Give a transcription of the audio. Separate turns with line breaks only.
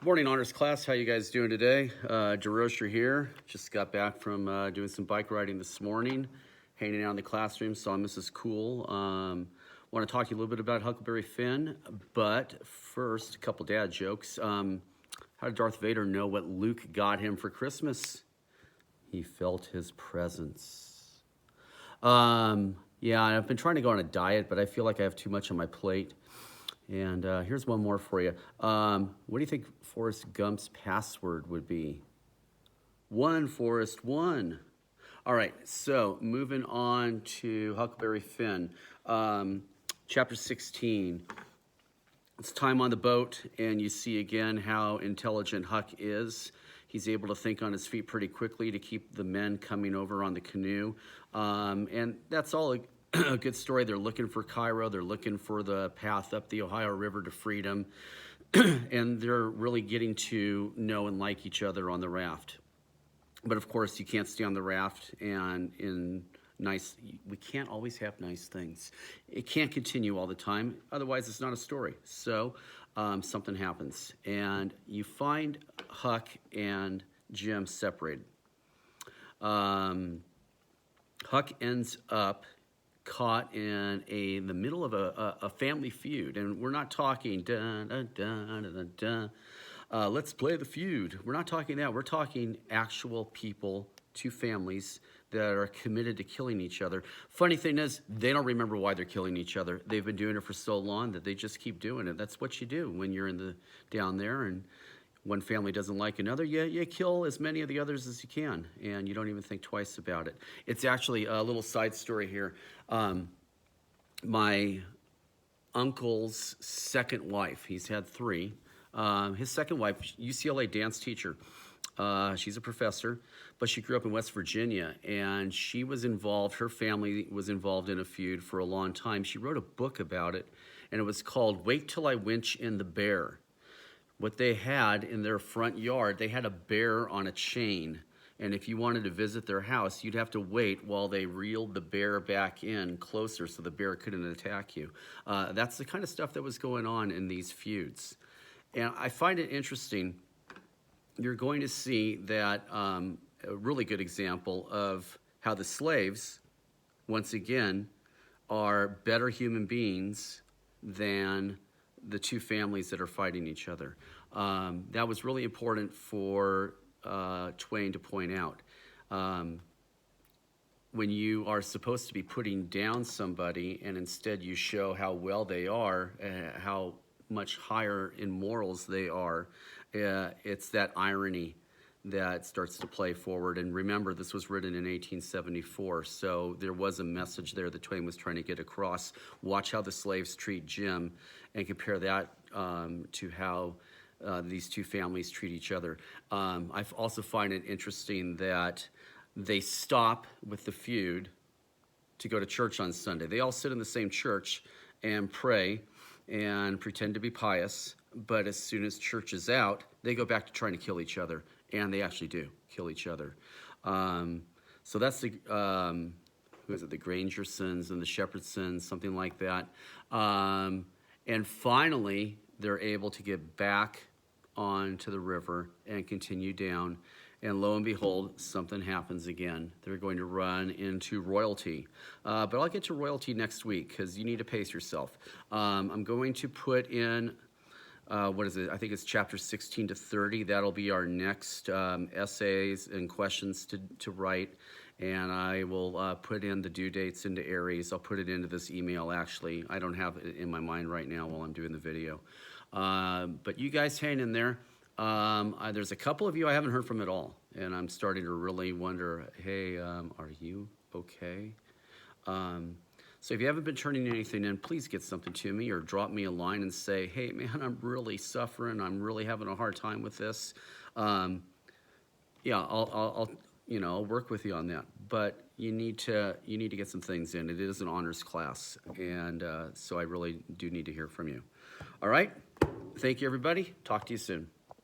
Morning honors class, how you guys doing today? DeRocher here, just got back from doing some bike riding this morning, hanging out in the classroom, saw Mrs. Cool. Want to talk to you a little bit about Huckleberry Finn, but first, a couple dad jokes. How did Darth Vader know what Luke got him for Christmas? He felt his presence. Yeah, I've been trying to go on a diet, but I feel like I have too much on my plate. And here's one more for you. What do you think Forrest Gump's password would be? One, Forrest, one. All right, so moving on to Huckleberry Finn. Chapter 16. It's time on the boat, and you see again how intelligent Huck is. He's able to think on his feet pretty quickly to keep the men coming over on the canoe. And that's all a good story. They're looking for Cairo. They're looking for the path up the Ohio River to freedom. And they're really getting to know and like each other on the raft. But of course, you can't stay on the raft and we can't always have nice things. It can't continue all the time. Otherwise, it's not a story. So something happens. And you find Huck and Jim separated. Huck ends up caught in the middle of a family feud, and we're not talking dun, dun, dun, dun, dun, let's play the feud. We're not talking that. We're talking actual people, two families that are committed to killing each other. Funny thing is, they don't remember why they're killing each other. They've been doing it for so long that they just keep doing it. That's what you do when you're down there, and one family doesn't like another, you kill as many of the others as you can, and you don't even think twice about it. It's actually a little side story here. My uncle's second wife, he's had three, his second wife, UCLA dance teacher. She's a professor, but she grew up in West Virginia, and she was involved, her family was involved in a feud for a long time. She wrote a book about it, and it was called Wait Till I Winch in the Bear. What they had in their front yard, they had a bear on a chain. And if you wanted to visit their house, you'd have to wait while they reeled the bear back in closer so the bear couldn't attack you. That's the kind of stuff that was going on in these feuds. And I find it interesting. You're going to see that a really good example of how the slaves, once again, are better human beings than the two families that are fighting each other. That was really important for Twain to point out. When you are supposed to be putting down somebody and instead you show how well they are, how much higher in morals they are, it's that irony that starts to play forward. And remember, this was written in 1874, so there was a message there that Twain was trying to get across. Watch how the slaves treat Jim and compare that to how these two families treat each other. I also find it interesting that they stop with the feud to go to church on Sunday. They all sit in the same church and pray and pretend to be pious, but as soon as church is out, they go back to trying to kill each other. And they actually do kill each other. So that's the, who is it, the Grangersons and the Shepherdsons, something like that. And finally, they're able to get back onto the river and continue down. And lo and behold, something happens again. They're going to run into royalty. But I'll get to royalty next week because you need to pace yourself. I'm going to put in what is it? I think it's chapter 16 to 30. That'll be our next essays and questions to write. And I will put in the due dates into Aries. I'll put it into this email, actually. I don't have it in my mind right now while I'm doing the video. But you guys hang in there. There's a couple of you I haven't heard from at all. And I'm starting to really wonder, hey, are you okay? So if you haven't been turning anything in, please get something to me or drop me a line and say, hey, man, I'm really suffering. I'm really having a hard time with this. Yeah, I'll work with you on that. But you need to get some things in. It is an honors class, and so I really do need to hear from you. All right? Thank you, everybody. Talk to you soon.